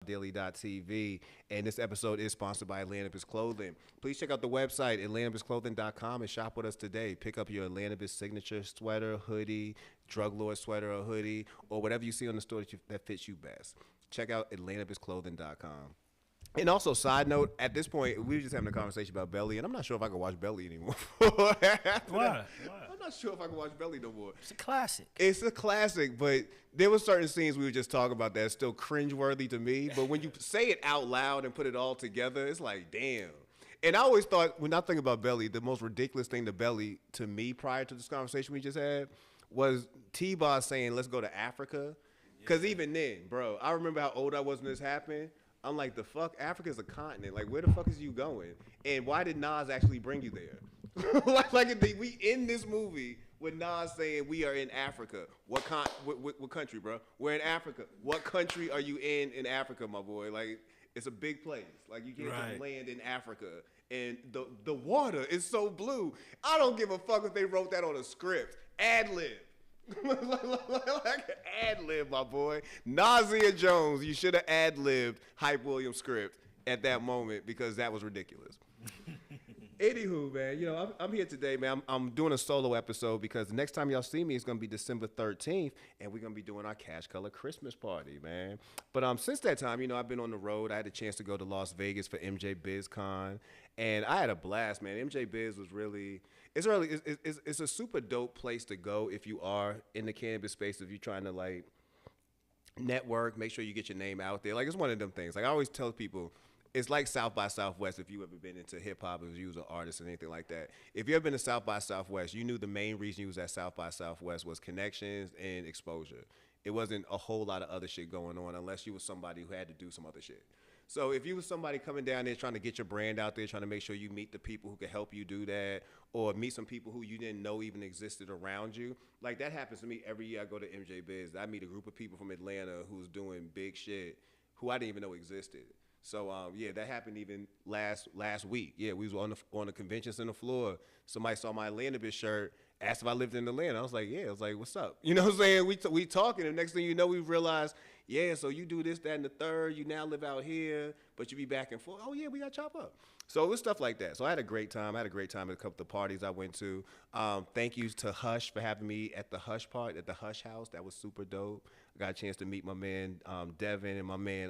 Daily.tv, and this episode is sponsored by Atlantis Clothing. Please check out the website, atlantisclothing.com, and shop with us today. Pick up your Atlantis signature sweater, hoodie, drug lord sweater or hoodie, or whatever you see on the store that fits you best. Check out atlantisclothing.com. And also, side note, at this point, we were just having a conversation about Belly, and I'm not sure if I can watch Belly anymore. Why? I'm not sure if I can watch Belly no more. It's a classic. It's a classic, but there were certain scenes we were just talking about that's still cringeworthy to me. But when you say it out loud and put it all together, it's like, damn. And I always thought, when I think about Belly, the most ridiculous thing to Belly to me prior to this conversation we just had was T-Boz saying, let's go to Africa. Because even then, bro, I remember how old I was when this happened. I'm like, the fuck? Africa's a continent. Like, where the fuck is you going? And why did Nas actually bring you there? We in this movie with Nas saying we are in Africa. What country, bro? We're in Africa. What country are you in Africa, my boy? Like, it's a big place. Like, you can't just land in Africa. And the water is so blue. I don't give a fuck if they wrote that on a script. Ad-lib. Like ad-lib, my boy. Nasir Jones, you should have ad-libbed Hype Williams' script at that moment because that was ridiculous. Anywho, man, I'm here today, man. I'm doing a solo episode because the next time y'all see me is going to be December 13th, and we're going to be doing our Cash Color Christmas party, man. But since that time, I've been on the road. I had a chance to go to Las Vegas for MJ BizCon, and I had a blast, man. MJ Biz was really... It's a super dope place to go if you are in the cannabis space, if you're trying to, like, network, make sure you get your name out there. Like, it's one of them things. Like, I always tell people, it's like South by Southwest if you ever been into hip-hop or you was an artist or anything like that. If you ever been to South by Southwest, you knew the main reason you was at South by Southwest was connections and exposure. It wasn't a whole lot of other shit going on unless you was somebody who had to do some other shit. So if you was somebody coming down there trying to get your brand out there, trying to make sure you meet the people who could help you do that, or meet some people who you didn't know even existed around you, like that happens to me every year I go to MJ Biz. I meet a group of people from Atlanta who's doing big shit who I didn't even know existed. So yeah, that happened even last week. Yeah, we was on the convention center floor. Somebody saw my Atlanta Biz shirt, asked if I lived in Atlanta. I was like, yeah. I was like, what's up? You know what I'm saying? We talking, and next thing you know, we realized, yeah, so you do this, that, and the third. You now live out here, but you be back and forth. Oh, yeah, we got chop up. So it was stuff like that. So I had a great time. I had a great time at a couple of the parties I went to. Thank you to Hush for having me at the Hush part, at the Hush House. That was super dope. I got a chance to meet my man Devin and my man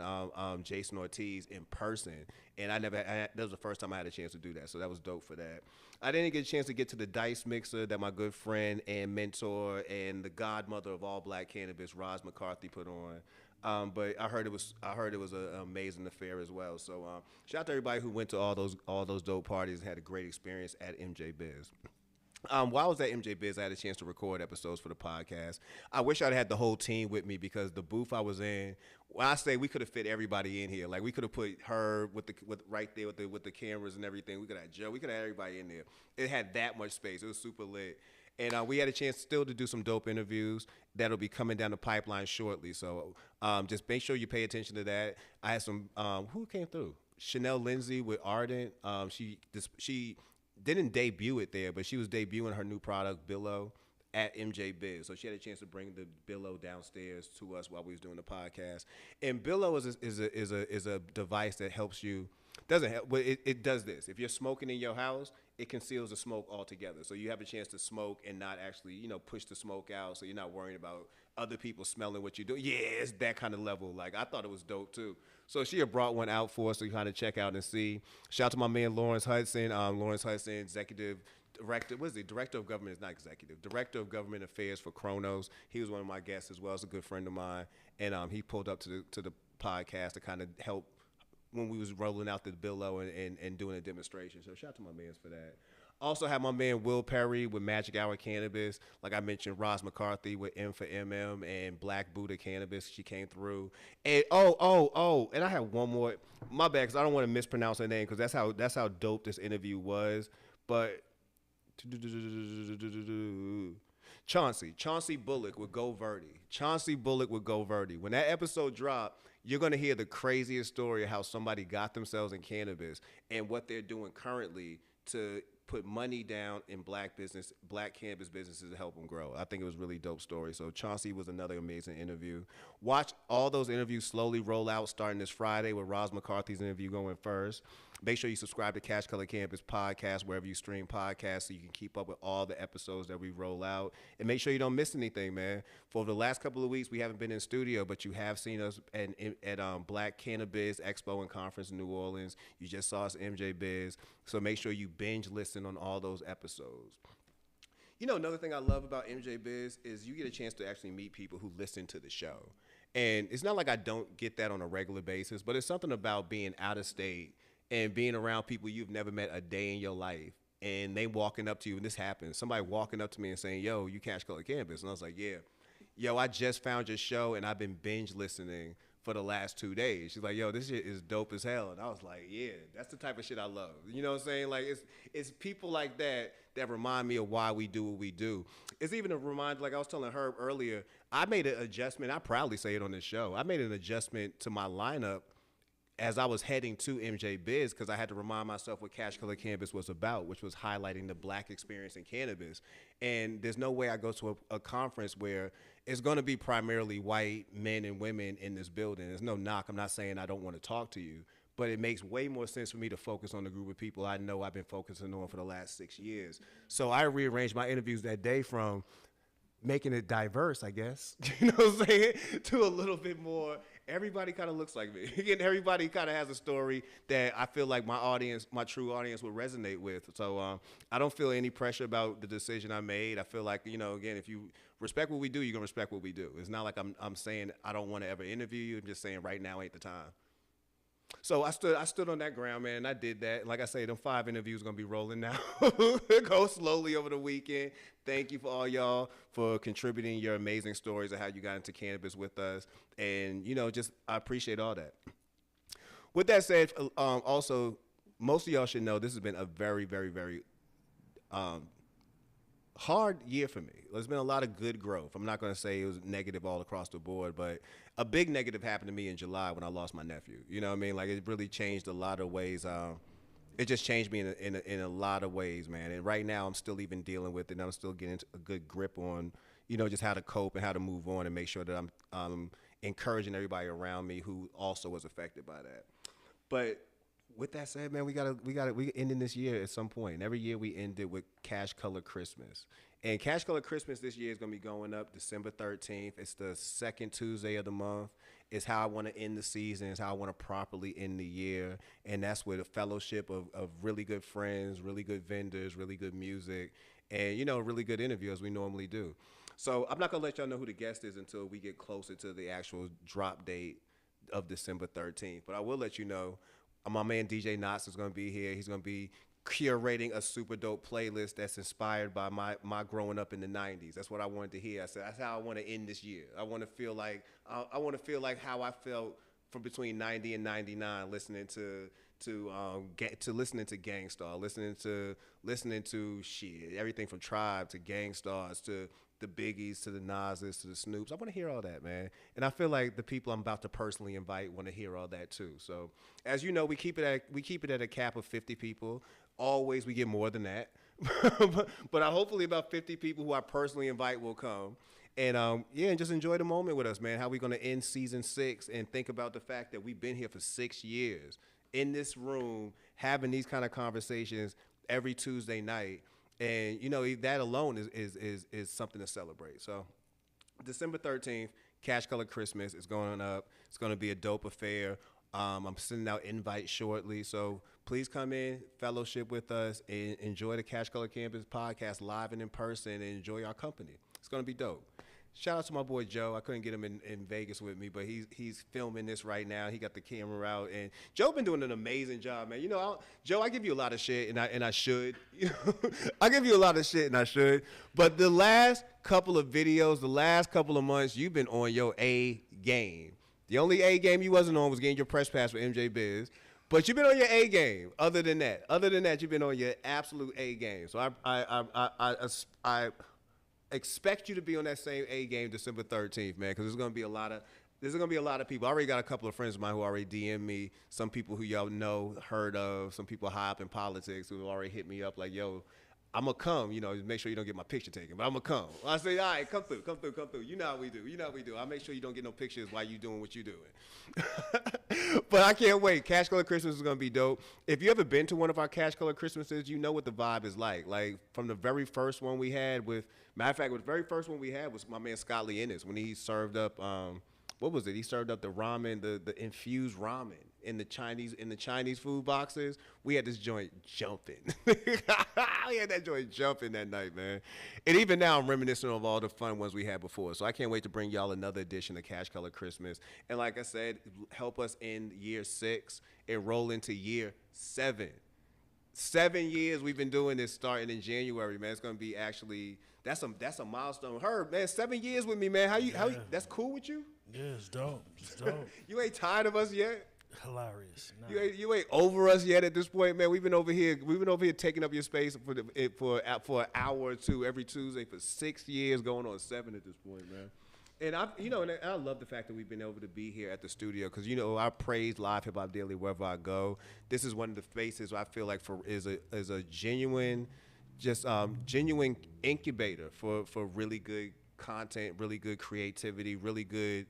Jason Ortiz in person. And that was the first time I had a chance to do that. So that was dope for that. I didn't get a chance to get to the Dice Mixer that my good friend and mentor and the godmother of all black cannabis, Roz McCarthy, put on. But I heard it was an amazing affair as well. So shout out to everybody who went to all those dope parties and had a great experience at MJ Biz. While I was at MJ Biz, I had a chance to record episodes for the podcast. I wish I'd had the whole team with me because the booth I was in, when I say we could have fit everybody in here, like we could have put her with right there with the cameras and everything. We could have Joe. We could have everybody in there. It had that much space. It was super lit. And we had a chance still to do some dope interviews that'll be coming down the pipeline shortly. So just make sure you pay attention to that. I had some, who came through? Chanel Lindsay with Ardent. She didn't debut it there, but she was debuting her new product, Billo, at MJ Biz. So she had a chance to bring the Billo downstairs to us while we was doing the podcast. And Billo is a device that helps you. Doesn't help, but it does this. If you're smoking in your house, it conceals the smoke altogether. So you have a chance to smoke and not actually, push the smoke out. So you're not worrying about other people smelling what you do. Yeah, it's that kind of level. Like, I thought it was dope too. So she had brought one out for us to kind of check out and see. Shout out to my man Lawrence Hudson. Lawrence Hudson, executive director. What is it? Director of government is not executive. Director of government affairs for Kronos. He was one of my guests as well. He's a good friend of mine, and he pulled up to the podcast to kind of help when we was rolling out the Billo and doing a demonstration. So shout out to my mans for that. Also have my man Will Perry with Magic Hour Cannabis. Like I mentioned, Roz McCarthy with M for MM and Black Buddha Cannabis. She came through. And and I have one more. My bad, because I don't want to mispronounce her name, because that's how dope this interview was. But Chauncey Bullock with Go Verde. Chauncey Bullock with Go Verde. When that episode dropped, you're going to hear the craziest story of how somebody got themselves in cannabis and what they're doing currently to put money down in black cannabis businesses to help them grow. I think it was a really dope story. So Chauncey was another amazing interview. Watch all those interviews slowly roll out starting this Friday with Roz McCarthy's interview going first. Make sure you subscribe to Cash Color Cannabis podcast wherever you stream podcasts so you can keep up with all the episodes that we roll out. And make sure you don't miss anything, man. For the last couple of weeks, we haven't been in studio, but you have seen us at Black Cannabis Expo and Conference in New Orleans. You just saw us MJ Biz. So make sure you binge listen on all those episodes. You know, another thing I love about MJ Biz is you get a chance to actually meet people who listen to the show. And it's not like I don't get that on a regular basis, but it's something about being out of state and being around people you've never met a day in your life, and they walking up to you, and this happens, somebody walking up to me and saying, yo, you Cash Color Cannabis. And I was like, yeah. Yo, I just found your show, and I've been binge listening for the last 2 days. She's like, yo, this shit is dope as hell. And I was like, yeah, that's the type of shit I love. You know what I'm saying? Like, it's people like that that remind me of why we do what we do. It's even a reminder, like I was telling Herb earlier, I made an adjustment. I proudly say it on this show. I made an adjustment to my lineup as I was heading to MJ Biz, because I had to remind myself what Cash Color Cannabis was about, which was highlighting the black experience in cannabis. And there's no way I go to a conference where it's going to be primarily white men and women in this building. There's no knock. I'm not saying I don't want to talk to you, but it makes way more sense for me to focus on the group of people I know I've been focusing on for the last 6 years. So I rearranged my interviews that day from making it diverse, I guess, you know what I'm saying, to a little bit more, everybody kind of looks like me. And everybody kind of has a story that I feel like my true audience will resonate with. So I don't feel any pressure about the decision I made. I feel like, you know, again, if you respect what we do, you're going to respect what we do. It's not like I'm saying I don't want to ever interview you. I'm just saying right now ain't the time. So I stood on that ground, man, and I did that. Like I say, them 5 interviews going to be rolling now. Go slowly over the weekend. Thank you for all y'all for contributing your amazing stories of how you got into cannabis with us. And, you know, just I appreciate all that. With that said, also, most of y'all should know this has been a very, very, very hard year for me. There's been a lot of good growth. I'm not going to say it was negative all across the board, but a big negative happened to me in July when I lost my nephew. You know what I mean? Like, it really changed a lot of ways. It just changed me in a lot of ways, man. And right now I'm still even dealing with it, and I'm still getting a good grip on, you know, just how to cope and how to move on and make sure that I'm encouraging everybody around me who also was affected by that. But with that said, man, we ending this year at some point. And every year we end it with Cash Color Christmas. And Cash Color Christmas this year is going to be going up December 13th. It's the second Tuesday of the month. It's how I want to end the season. It's how I want to properly end the year. And that's with a fellowship of really good friends, really good vendors, really good music, and, you know, really good interview as we normally do. So I'm not going to let y'all know who the guest is until we get closer to the actual drop date of December 13th. But I will let you know, my man DJ Knox is going to be here. He's going to be curating a super dope playlist that's inspired by my growing up in the 90s. That's what I wanted to hear. I said, that's how I want to end this year. I want to feel like how I felt from between 90 and 99 listening to listening to Gang Starr, listening to shit, everything from Tribe to Gang Starrs to the Biggies to the Nas's to the Snoops. I want to hear all that, man. And I feel like the people I'm about to personally invite want to hear all that too. So, as you know, we keep it at a cap of 50 people. Always we get more than that. But hopefully about 50 people who I personally invite will come. And and just enjoy the moment with us, man. How we going to end season 6 and think about the fact that we've been here for 6 years in this room having these kind of conversations every Tuesday night. And, you know, that alone is something to celebrate. So December 13th, Cash Color Christmas is going up. It's going to be a dope affair. I'm sending out invites shortly. So please come in, fellowship with us, and enjoy the Cash Color Cannabis podcast live and in person, and enjoy our company. It's going to be dope. Shout out to my boy Joe. I couldn't get him in Vegas with me, but he's filming this right now. He got the camera out, and Joe been doing an amazing job, man. You know, Joe, I give you a lot of shit, and I should. You know, I give you a lot of shit, and I should. But the last couple of videos, the last couple of months, you've been on your A game. The only A game you wasn't on was getting your press pass for MJ Biz. But you've been on your A game. Other than that, you've been on your absolute A game. So I expect you to be on that same A game December 13th, man, because there's going to be a lot of There's gonna be a lot of people. I already got a couple of friends of mine who already DM me. Some people who y'all know, heard of. Some people high up in politics who already hit me up like, "Yo, I'm gonna come. You know, make sure you don't get my picture taken, but I'm gonna come." I say, "All right, come through, come through, come through. You know how we do. You know how we do. I'll make sure you don't get no pictures while you doing what you doing." But I can't wait. Cash Color Christmas is gonna be dope. If you ever been to one of our Cash Color Christmases, you know what the vibe is like. Like from the very first one we had with, matter of fact, the very first one we had was my man Scott Lee Ennis when he served up. What was it? He served up the ramen, the infused ramen in the Chinese food boxes. We had this joint jumping. We had that joint jumping that night, man. And even now, I'm reminiscing of all the fun ones we had before. So I can't wait to bring y'all another edition of Cash Color Christmas. And like I said, help us in year 6 and roll into year 7. 7 years we've been doing this starting in January, man. It's gonna be actually that's a milestone. Herb, man, 7 years with me, man. How you that's cool with you? Yeah, it's dope. It's dope. You ain't tired of us yet? Hilarious. Nah. You ain't over us yet at this point, man. We've been over here taking up your space for an hour or two every Tuesday for 6 years, going on 7 at this point, man. And I love the fact that we've been able to be here at the studio because I praise Live Hip Hop Daily wherever I go. This is one of the spaces I feel like is a genuine, genuine incubator for really good content, really good creativity, really good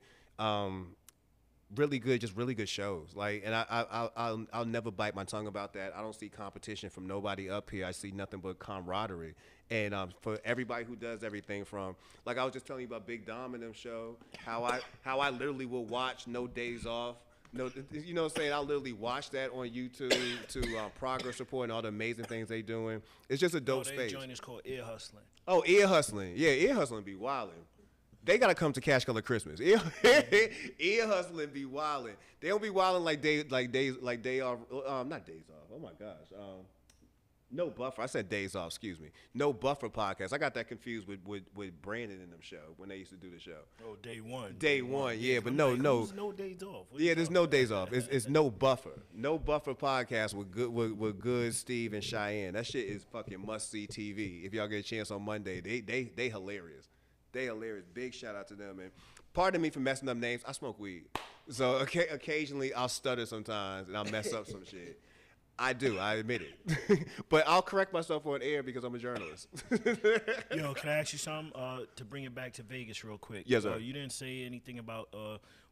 shows. Like, and I'll never bite my tongue about that. I don't see competition from nobody up here. I see nothing but camaraderie. And for everybody who does everything from, like I was just telling you about Big Dom and them show, how I literally will watch No Days Off. No, you know what I'm saying? I'll literally watch that on YouTube to progress report and all the amazing things they doing. It's just a dope space. Joint is called Ear Hustling. Oh, Ear Hustling. Yeah, Ear Hustling be wildin'. They gotta come to Cash Color Christmas. Ear Hustling be wildin'. They don't be wildin' like day off. Not days off. Oh my gosh. No Buffer. I said Days Off. Excuse me. No Buffer podcast. I got that confused with Brandon in them show when they used to do the show. Oh, Day One. Day one. Yeah, but no. There's no days off. Yeah, there's no days off. It's No Buffer. No Buffer podcast with Good Steve and Cheyenne. That shit is fucking must see TV. If y'all get a chance on Monday, they hilarious. They hilarious. Big shout out to them. And pardon me for messing up names. I smoke weed, so occasionally I'll stutter sometimes and I'll mess up some shit. I do. I admit it. But I'll correct myself on air because I'm a journalist. Yo, can I ask you something to bring it back to Vegas real quick? Yes, sir. You didn't say anything about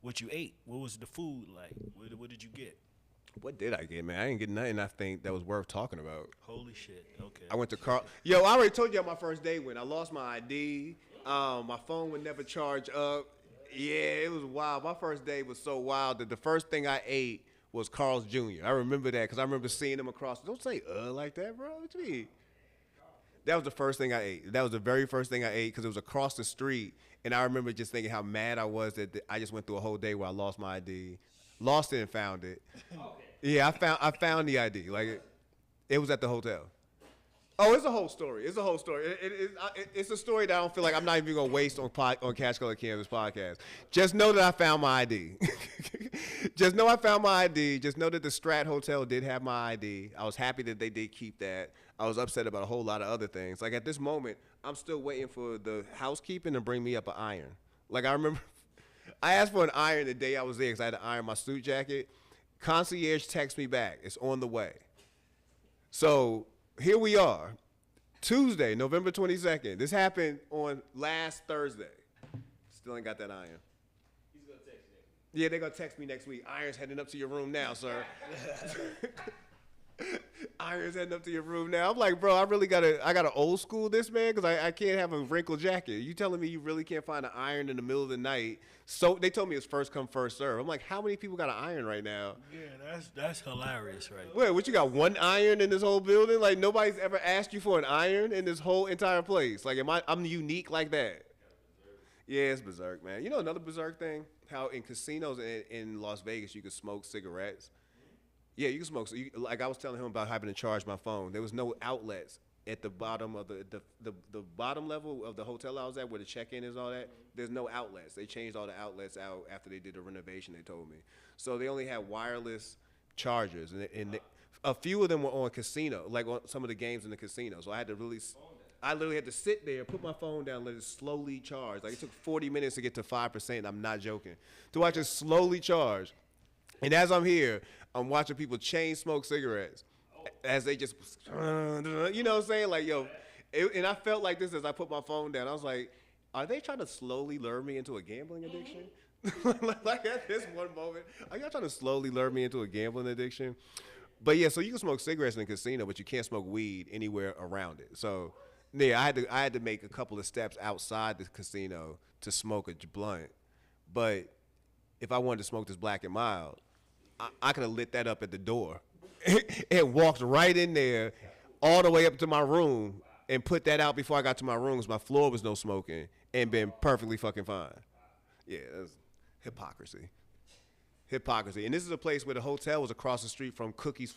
what you ate. What was the food like? What did you get? What did I get, man? I didn't get nothing I think that was worth talking about. Holy shit. Okay. I went to Carl. Yo, I already told you how my first day went. I lost my ID. My phone would never charge up. Yeah, it was wild. My first day was so wild that the first thing I ate was Carl's Jr. I remember that because I remember seeing him across. Don't say like that, bro. What you mean? That was the first thing I ate. That was the very first thing I ate because it was across the street. And I remember just thinking how mad I was that I just went through a whole day where I lost my ID. Lost it and found it. Yeah, I found the ID. Like it was at the hotel. Oh, it's a whole story. It's a whole story. It's a story that I don't feel like I'm not even gonna waste on Cash Color Cannabis podcast. Just know that I found my ID. Just know I found my ID. Just know that the Strat Hotel did have my ID. I was happy that they did keep that. I was upset about a whole lot of other things. Like at this moment, I'm still waiting for the housekeeping to bring me up an iron. Like I remember, I asked for an iron the day I was there because I had to iron my suit jacket. Concierge texts me back. It's on the way. So here we are, Tuesday, November 22nd. This happened on last Thursday. Still ain't got that iron. He's going to text you next week. Yeah, they're going to text me next week. Iron's heading up to your room now, sir. Iron's heading up to your room now. I'm like, bro, I gotta old school this, man, because I can't have a wrinkled jacket. You telling me you really can't find an iron in the middle of the night? So they told me it's first come, first serve. I'm like, how many people got an iron right now? Yeah, that's hilarious, right? Wait, what, you got one iron in this whole building? Like nobody's ever asked you for an iron in this whole entire place. Like I'm unique like that? Yeah, it's berserk, man. You know another berserk thing? How in casinos in Las Vegas you can smoke cigarettes. Yeah, you can smoke. So like I was telling him about having to charge my phone. There was no outlets at the bottom of the bottom level of the hotel I was at where the check-in is, all that. There's no outlets. They changed all the outlets out after they did the renovation, they told me. So they only had wireless chargers, and a few of them were on casino, like on some of the games in the casino. So I had to really I literally had to sit there, put my phone down, let it slowly charge. Like it took 40 minutes to get to 5%. I'm not joking. To watch it slowly charge. And as I'm here, I'm watching people chain smoke cigarettes as they just, you know what I'm saying? Like, yo, and I felt like this as I put my phone down. I was like, are they trying to slowly lure me into a gambling addiction? Like at this one moment, are y'all trying to slowly lure me into a gambling addiction? But yeah, so you can smoke cigarettes in a casino, but you can't smoke weed anywhere around it. So yeah, I had to make a couple of steps outside the casino to smoke a blunt. But if I wanted to smoke this Black and Mild, I could have lit that up at the door and walked right in there all the way up to my room and put that out before I got to my room because my floor was no smoking and been perfectly fucking fine. Yeah, that's hypocrisy. Hypocrisy. And this is a place where the hotel was across the street from Cookies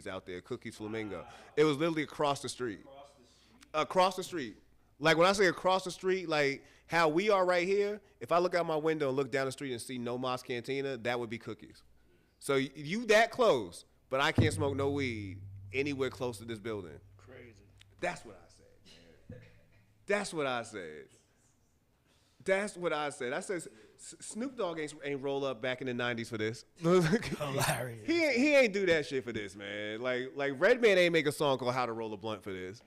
out there, Cookies Flamingo. It was literally across the street. Across the street. Like when I say across the street, like how we are right here, if I look out my window and look down the street and see No Mas Cantina, that would be Cookies. So you that close, but I can't smoke no weed anywhere close to this building. Crazy. That's what I said, man. That's what I said. That's what I said. I said Snoop Dogg ain't roll up back in the 90s for this. Hilarious. He ain't do that shit for this, man. Like Redman ain't make a song called How to Roll a Blunt for this.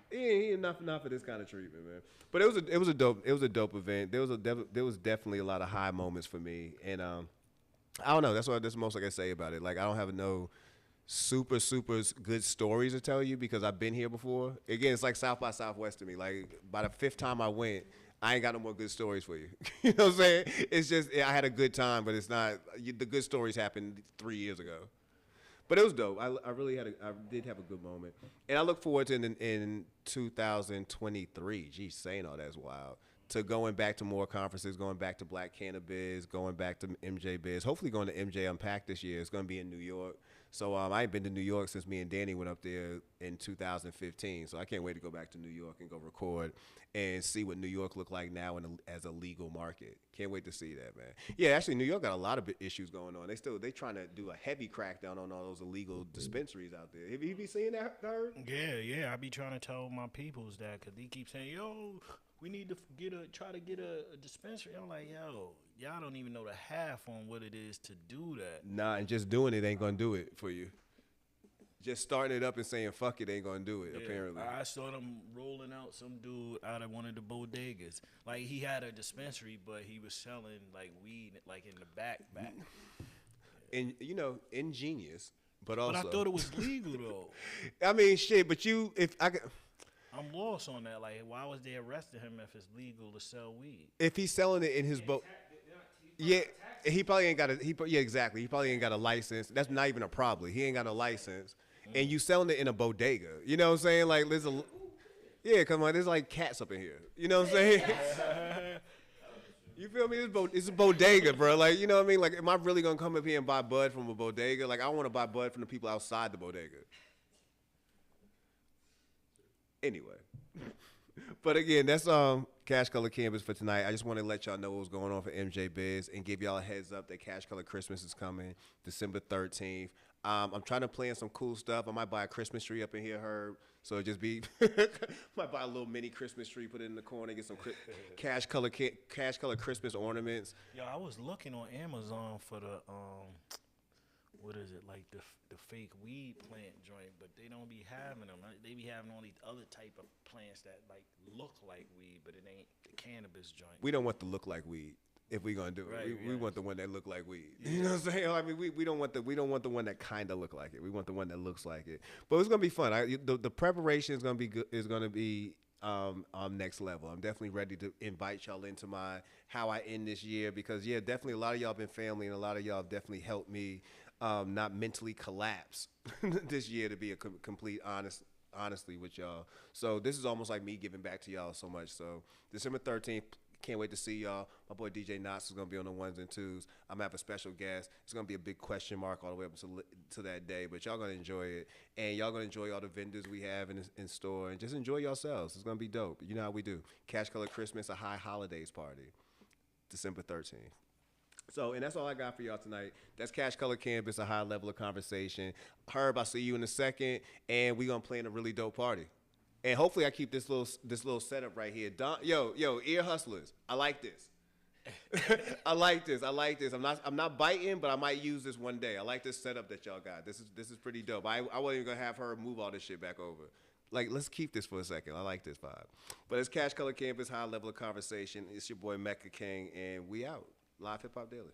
He ain't enough for this kind of treatment, man. But it was a dope event. There was definitely a lot of high moments for me, and I don't know. That's the most I can say about it. Like I don't have no super good stories to tell you because I've been here before. Again, it's like South by Southwest to me. Like by the 5th time I went, I ain't got no more good stories for you. You know what I'm saying? It's just I had a good time, but it's not. The good stories happened 3 years ago. But it was dope. I did have a good moment, and I look forward to in 2023. Geez, saying all that's wild. To going back to more conferences, going back to Black Cannabis, going back to MJ Biz. Hopefully going to MJ Unpack this year. It's going to be in New York. So I ain't been to New York since me and Danny went up there in 2015. So I can't wait to go back to New York and go record and see what New York look like now as a legal market. Can't wait to see that, man. Yeah, actually, New York got a lot of issues going on. They trying to do a heavy crackdown on all those illegal dispensaries out there. Have you been seeing that, Herb? Yeah. I be trying to tell my peoples that because they keep saying, yo, we need to try to get a dispensary. I'm like, yo, y'all don't even know the half on what it is to do that. Nah, and just doing it ain't gonna do it for you. Just starting it up and saying fuck it ain't gonna do it. Apparently, I saw them rolling out some dude out of one of the bodegas. Like he had a dispensary, but he was selling like weed like in the back. And ingenious, but also. But I thought it was legal though. I mean, shit. But I'm lost on that. Like, why was they arresting him if it's legal to sell weed? If he's selling it in his boat, yeah, he probably ain't got a. Yeah, exactly. He probably ain't got a license. That's not even a problem. He ain't got a license, and you selling it in a bodega. You know what I'm saying? Like, yeah, come on. There's like cats up in here. You know what I'm saying? You feel me? It's a bodega, bro. Like, you know what I mean? Like, am I really gonna come up here and buy bud from a bodega? Like, I want to buy bud from the people outside the bodega. Anyway, but again, that's Cash Color Cannabis for tonight. I just want to let y'all know what was going on for MJ Biz and give y'all a heads up that Cash Color Christmas is coming December 13th. I'm trying to plan some cool stuff. I might buy a Christmas tree up in here, Herb. So it just be might buy a little mini Christmas tree, put it in the corner, get some Cash Color Christmas ornaments. Yo, I was looking on Amazon for the what is it, like the fake weed plant joint, but they don't be having them. They be having all these other type of plants that like look like weed, but it ain't the cannabis joint. We don't want to look like weed if we gonna do it. Right, we want the one that look like weed. Yeah. You know what I'm saying? I mean, we don't want the one that kind of look like it. We want the one that looks like it. But it's gonna be fun. The preparation is gonna be good. Is gonna be next level. I'm definitely ready to invite y'all into my how I end this year because definitely a lot of y'all been family and a lot of y'all have definitely helped me. Not mentally collapse this year to be a complete honestly with y'all. So this is almost like me giving back to y'all so much. So December 13th, can't wait to see y'all. My boy DJ Knox is going to be on the 1s and 2s. I'm going to have a special guest. It's going to be a big question mark all the way up to that day, but y'all going to enjoy it. And y'all going to enjoy all the vendors we have in store and just enjoy yourselves. It's going to be dope. You know how we do. Cash Color Christmas, a high holidays party, December 13th. So, and that's all I got for y'all tonight. That's Cash Color Cannabis, a high level of conversation. Herb, I'll see you in a second, and we're going to plan a really dope party. And hopefully I keep this little setup right here. Yo, ear hustlers. I like this. I like this. I'm not biting, but I might use this one day. I like this setup that y'all got. This is pretty dope. I wasn't even gonna have her move all this shit back over. Like, let's keep this for a second. I like this vibe. But it's Cash Color Campus, high level of conversation. It's your boy Mecca King, and we out. Live Hip Hop Daily.